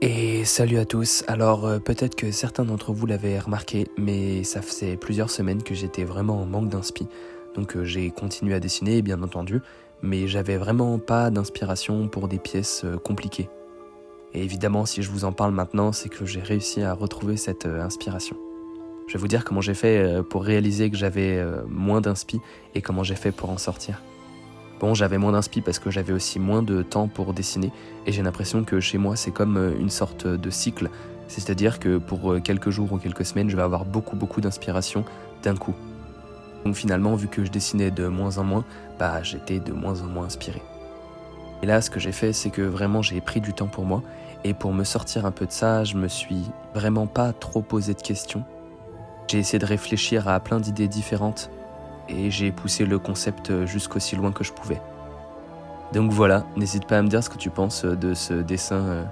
Et salut à tous. Alors peut-être que certains d'entre vous l'avaient remarqué, mais ça faisait plusieurs semaines que j'étais vraiment en manque d'inspi. Donc j'ai continué à dessiner, bien entendu, mais j'avais vraiment pas d'inspiration pour des pièces compliquées. Et évidemment, si je vous en parle maintenant, c'est que j'ai réussi à retrouver cette inspiration. Je vais vous dire comment j'ai fait pour réaliser que j'avais moins d'inspi et comment j'ai fait pour en sortir. Bon, j'avais moins d'inspi parce que j'avais aussi moins de temps pour dessiner et j'ai l'impression que chez moi c'est comme une sorte de cycle, c'est-à-dire que pour quelques jours ou quelques semaines je vais avoir beaucoup d'inspiration d'un coup. Donc finalement, vu que je dessinais de moins en moins, j'étais de moins en moins inspiré. Et là, ce que j'ai fait, c'est que vraiment j'ai pris du temps pour moi et pour me sortir un peu de ça, je me suis vraiment pas trop posé de questions. J'ai essayé de réfléchir à plein d'idées différentes et j'ai poussé le concept jusqu'aussi loin que je pouvais. Donc voilà, n'hésite pas à me dire ce que tu penses de ce dessin